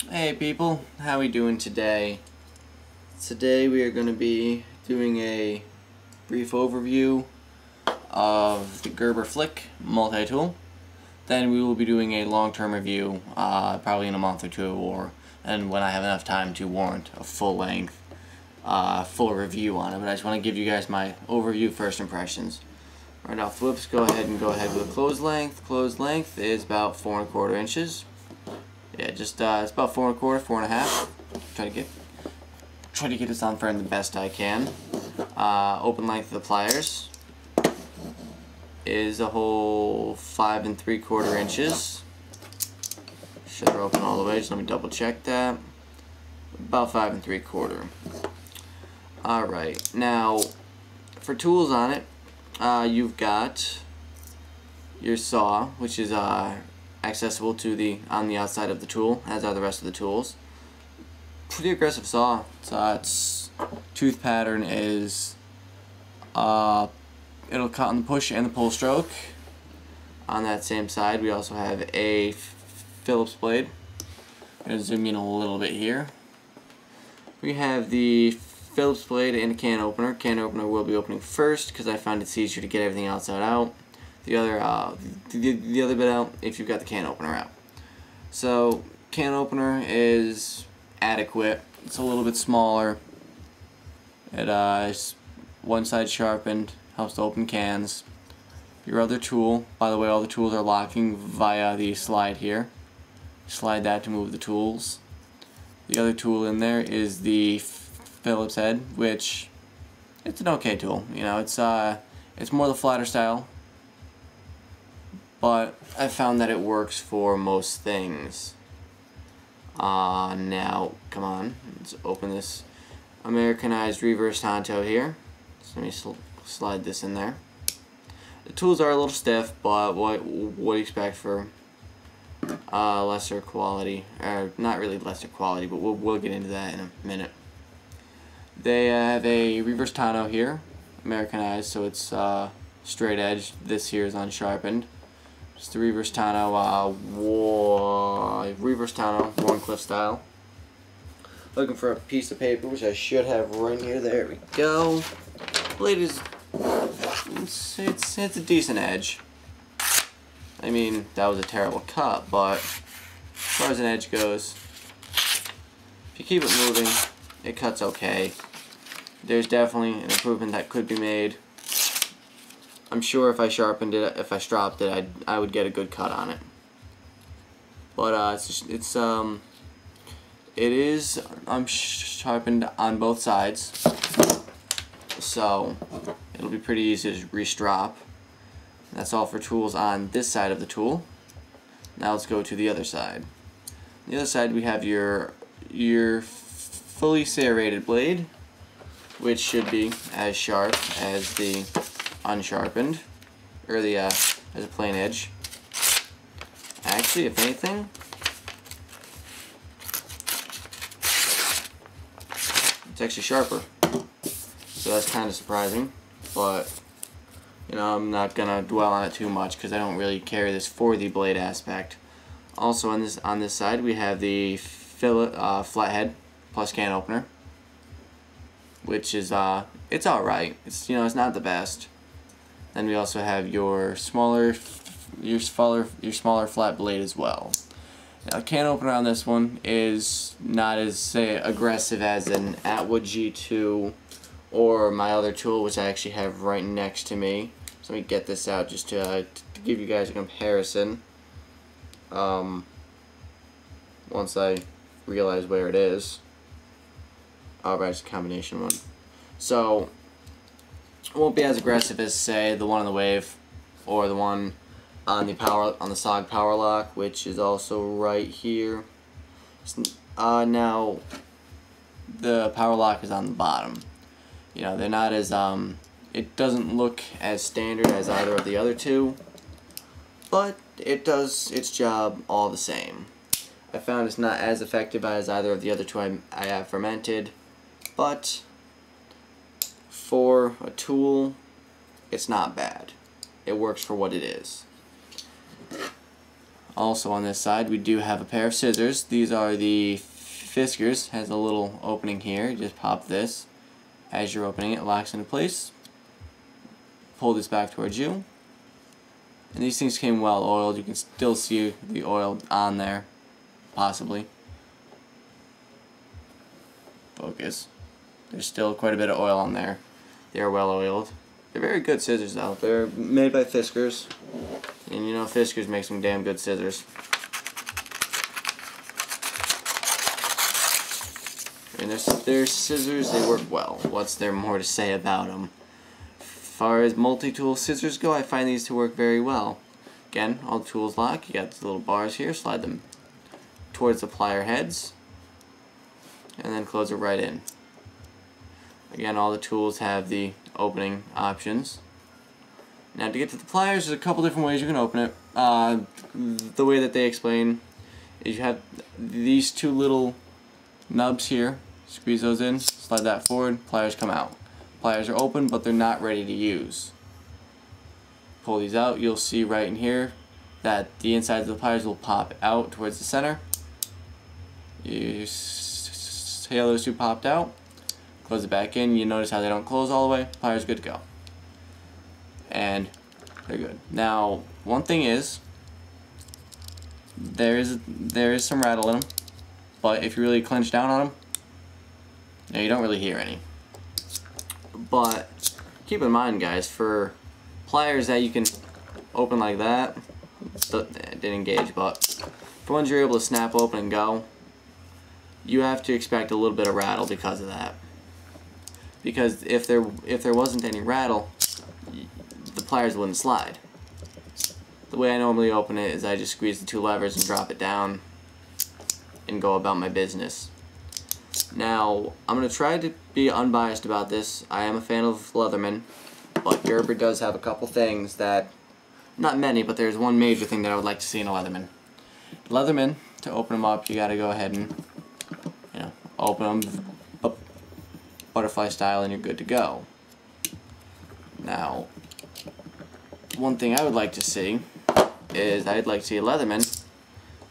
Hey people, how we doing today? Today we are going to be doing a brief overview of the Gerber flik multi-tool. Then we will be doing a long-term review, probably in a month or two, and when I have enough time to warrant a full-length, full review on it. But I just want to give you guys my overview first impressions. Right off the whip, go ahead with a closed length. Closed length is about 4 1/4 inches. Yeah, just it's about 4 1/4, 4 1/2. Try to get this on frame the best I can. Open length of the pliers is a whole 5 3/4 inches. Should they're open all the way. Just let me double check that. About 5 3/4. All right, now for tools on it, you've got your saw, which is accessible to on the outside of the tool, as are the rest of the tools. Pretty aggressive saw. Its tooth pattern is it'll cut on the push and the pull stroke. On that same side, we also have a Phillips blade. I'm going to zoom in a little bit here. We have the Phillips blade and a can opener. Can opener will be opening first because I find it's easier to get everything outside out. The other bit out if you've got the can opener out. So can opener is adequate. It's a little bit smaller. It is one side sharpened, helps to open cans. Your other tool, by the way, all the tools are locking via the slide here. Slide that to move the tools. The other tool in there is the Phillips head, which it's an okay tool. You know, it's more the flatter style, but I found that it works for most things. Now, come on, let's open this Americanized reverse Tonto here. So let me slide this in there. The tools are a little stiff, but what do you expect for lesser quality, or not really lesser quality, but we'll get into that in a minute. They have a reverse Tonto here, Americanized, so it's straight edge. This here is unsharpened. Just the reverse Tonto, Warncliffe style. Looking for a piece of paper, which I should have right here. There we go. Blade is it's a decent edge. I mean, that was a terrible cut, but as far as an edge goes, if you keep it moving, it cuts okay. There's definitely an improvement that could be made. I'm sure if I sharpened it, if I stropped it, I would get a good cut on it. But it is sharpened on both sides, so it'll be pretty easy to re-strop. That's all for tools on this side of the tool. Now let's go to the other side. On the other side we have your fully serrated blade, which should be as sharp as the unsharpened, or as a plain edge. Actually, if anything, it's actually sharper. So that's kind of surprising, but you know, I'm not gonna dwell on it too much because I don't really carry this for the blade aspect. Also on this side we have the flathead plus can opener, which is it's alright. It's it's not the best. Then we also have your smaller flat blade as well. Now, can opener on this one is not as aggressive as an Atwood G2 or my other tool, which I actually have right next to me. So let me get this out just to give you guys a comparison. Once I realize where it is. Alright, it's a combination one. So it won't be as aggressive as, say, the one on the Wave or the one on the SOG Power Lock, which is also right here. Now the Power Lock is on the bottom. You know, they're not as it doesn't look as standard as either of the other two, but it does its job all the same. I found it's not as effective as either of the other two I have fermented, but for a tool, it's not bad. It works for what it is. Also on this side we do have a pair of scissors. These are the Fiskars. Has a little opening here. You just pop this. As you're opening it, locks into place. Pull this back towards you. And these things came well oiled. You can still see the oil on there, possibly. Focus. There's still quite a bit of oil on there. They are well oiled. They're very good scissors though. They're made by Fiskars. And you know Fiskars make some damn good scissors. And their scissors, they work well. What's there more to say about them? As far as multi-tool scissors go, I find these to work very well. Again, all the tools lock. You got the little bars here. Slide them towards the plier heads. And then close it right in. Again, all the tools have the opening options. Now to get to the pliers, there's a couple different ways you can open it. The way that they explain is you have these two little nubs here. Squeeze those in, slide that forward, pliers come out. Pliers are open, but they're not ready to use. Pull these out, you'll see right in here that the insides of the pliers will pop out towards the center. You see how those two popped out. Close it back in. You notice how they don't close all the way. Pliers good to go. And they're good. Now, one thing is, there is some rattle in them, but if you really clench down on them, you don't really hear any. But keep in mind, guys, for pliers that you can open like that, it didn't engage, but for ones you're able to snap open and go, you have to expect a little bit of rattle because of that. Because if there wasn't any rattle, the pliers wouldn't slide. The way I normally open it is I just squeeze the two levers and drop it down and go about my business. Now, I'm going to try to be unbiased about this. I am a fan of Leatherman, but Gerber does have a couple things that, not many, but there's one major thing that I would like to see in a Leatherman. Leatherman, to open them up, you got to go ahead and, open them butterfly style and you're good to go. Now, one thing I would like to see is I'd like to see a Leatherman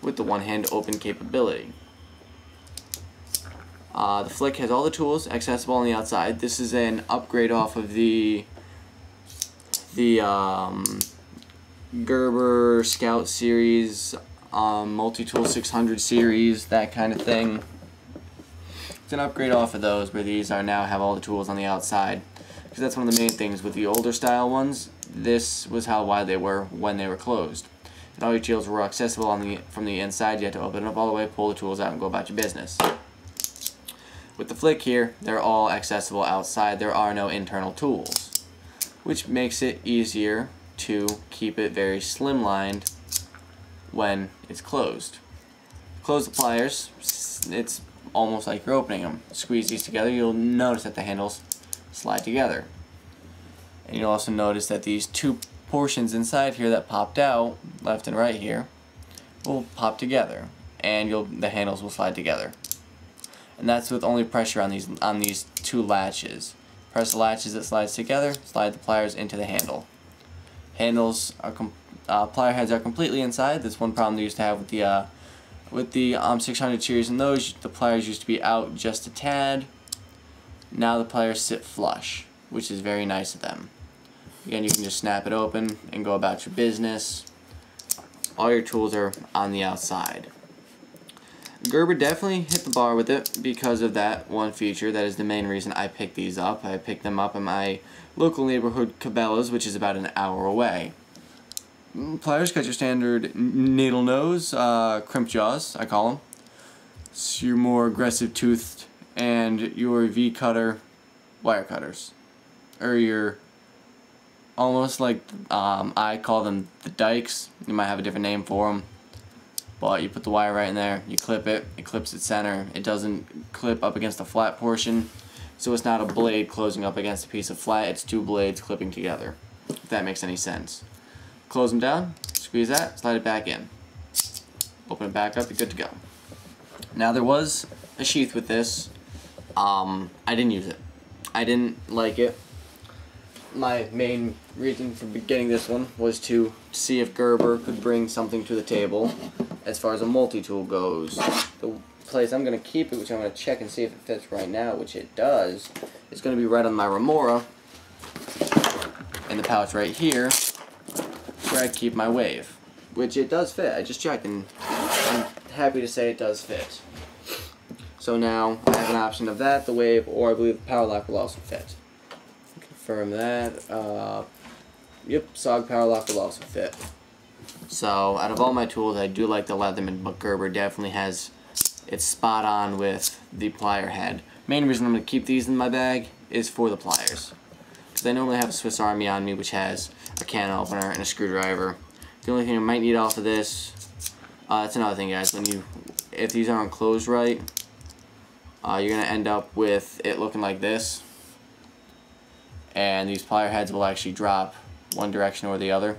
with the one-hand open capability. The Flik has all the tools accessible on the outside. This is an upgrade off of the Gerber Scout series, multi-tool 600 series, that kind of thing. It's an upgrade off of those, where these are now have all the tools on the outside. Because that's one of the main things with the older style ones. This was how wide they were when they were closed. And all your tools were accessible from the inside. You had to open it up all the way, pull the tools out, and go about your business. With the Flik here, they're all accessible outside. There are no internal tools, which makes it easier to keep it very slimlined when it's closed. Close the pliers, it's almost like you're opening them. Squeeze these together, you'll notice that the handles slide together. And you'll also notice that these two portions inside here that popped out, left and right here, will pop together, and the handles will slide together. And that's with only pressure on these two latches. Press the latches that slides together, slide the pliers into the handle. Handles are plier heads are completely inside. That's one problem they used to have with the 600 series. And those, the pliers used to be out just a tad. Now the pliers sit flush, which is very nice of them. Again, you can just snap it open and go about your business. All your tools are on the outside. Gerber definitely hit the bar with it because of that one feature. That is the main reason I picked these up. I picked them up in my local neighborhood Cabela's, which is about an hour away. Pliers got your standard needle nose, crimp jaws, I call them. It's your more aggressive toothed, and your V-cutter wire cutters. Or your, almost like, I call them the dikes. You might have a different name for them. But you put the wire right in there, you clip it, it clips at center. It doesn't clip up against the flat portion, so it's not a blade closing up against a piece of flat, it's two blades clipping together, if that makes any sense. Close them down, squeeze that, slide it back in. Open it back up, you're good to go. Now there was a sheath with this. I didn't use it. I didn't like it. my main reason for getting this one was to see if Gerber could bring something to the table as far as a multi-tool goes. The place I'm going to keep it, which I'm going to check and see if it fits right now, which it does, is going to be right on my remora in the pouch right here where I keep my wave, which it does fit. I just checked and I'm happy to say it does fit. So now I have an option of that, the wave, or I believe the power lock will also fit. Confirm that. Yep, SOG power lock will also fit. So out of all my tools, I do like the Leatherman, but Gerber definitely has it's spot on with the plier head. Main reason I'm going to keep these in my bag is for the pliers, because I normally have a Swiss Army on me, which has a can opener and a screwdriver. The only thing I might need off of this, that's another thing, guys. If these aren't closed right, you're going to end up with it looking like this, and these plier heads will actually drop one direction or the other,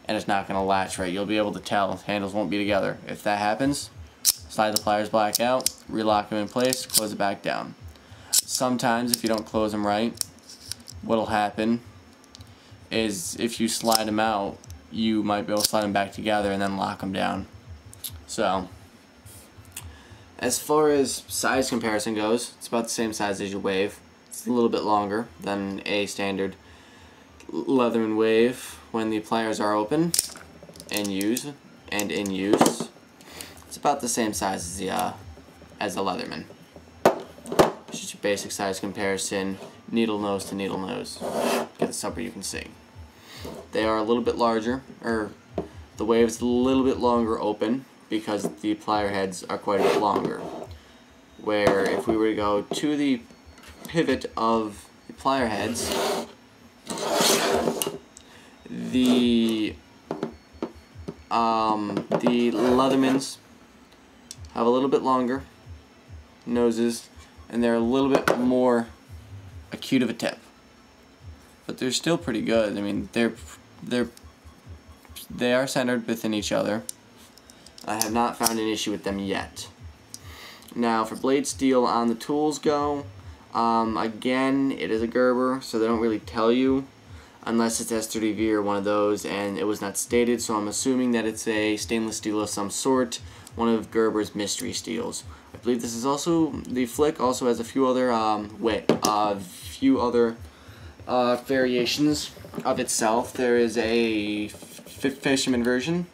and it's not going to latch right. You'll be able to tell handles won't be together. If that happens, slide the pliers back out, relock them in place, close it back down. Sometimes if you don't close them right, what'll happen is if you slide them out, you might be able to slide them back together and then lock them down. So as far as size comparison goes, it's about the same size as your wave. It's a little bit longer than a standard Leatherman wave when the pliers are open and in use. It's about the same size as the Leatherman. It's just your basic size comparison, needle nose to needle nose. Get this up where you can see. They are a little bit larger, or the wave's a little bit longer open because the plier heads are quite a bit longer. Where if we were to go to the pivot of the plier heads, the Leathermans have a little bit longer noses, and they're a little bit more acute of a tip, but they're still pretty good. I mean, they are centered within each other. I have not found an issue with them yet. Now, for blade steel on the tools go, again, it is a Gerber, so they don't really tell you unless it's S30V or one of those, and it was not stated, so I'm assuming that it's a stainless steel of some sort, one of Gerber's mystery steels. I believe this is also, the Flik also has a few other, variations of itself. There is a fisherman version,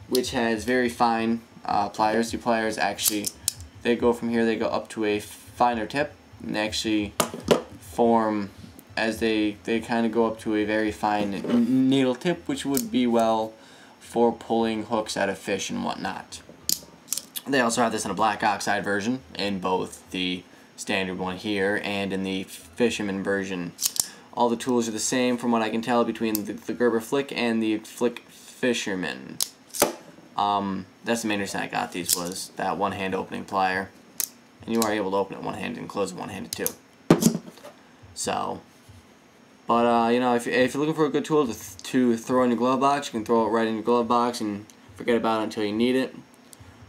which has very fine pliers. The pliers actually, they go from here, they go up to a finer tip, and they actually form as they kind of go up to a very fine needle tip, which would be well for pulling hooks out of fish and whatnot. They also have this in a black oxide version, in both the standard one here and in the fisherman version. All the tools are the same from what I can tell between the Gerber Flik and the Flik Fisherman. That's the main reason I got these, was that one-hand opening plier. And you are able to open it one-handed and close it one-handed too. So, but you know, if you're looking for a good tool to throw in your glove box, you can throw it right in your glove box and forget about it until you need it.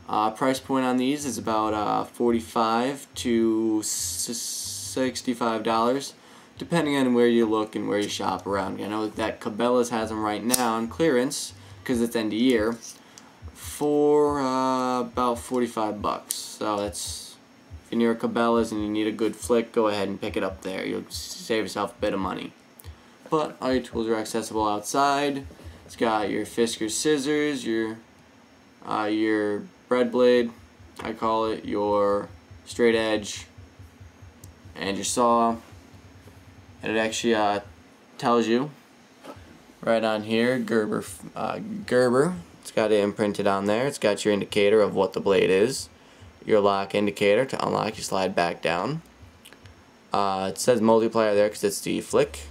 Price point on these is about $45 to $65, depending on where you look and where you shop around. I know that Cabela's has them right now on clearance, because it's end of year, for about 45 bucks. So that's, if you're near Cabela's and you need a good flick, go ahead and pick it up there. You'll save yourself a bit of money. But all your tools are accessible outside. It's got your Fisker scissors, your bread blade, I call it, your straight edge, and your saw. And it actually tells you right on here, Gerber. It's got it imprinted on there. It's got your indicator of what the blade is, your lock indicator. To unlock, you slide back down. It says multiplier there because it's the Flik.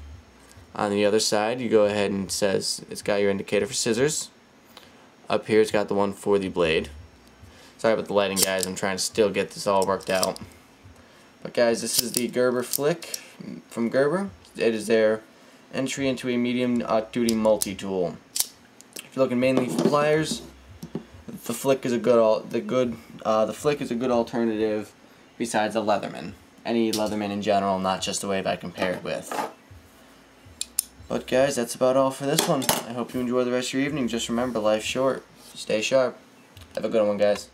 On the other side, you go ahead and it says it's got your indicator for scissors. Up here, it's got the one for the blade. Sorry about the lighting, guys. I'm trying to still get this all worked out. But guys, this is the Gerber Flik from Gerber. It is their entry into a medium-duty multi-tool. If you're looking mainly for pliers, the Flik is a good alternative besides the Leatherman. Any Leatherman in general, not just the wave I compare it with. But guys, that's about all for this one. I hope you enjoy the rest of your evening. Just remember, life's short. Stay sharp. Have a good one, guys.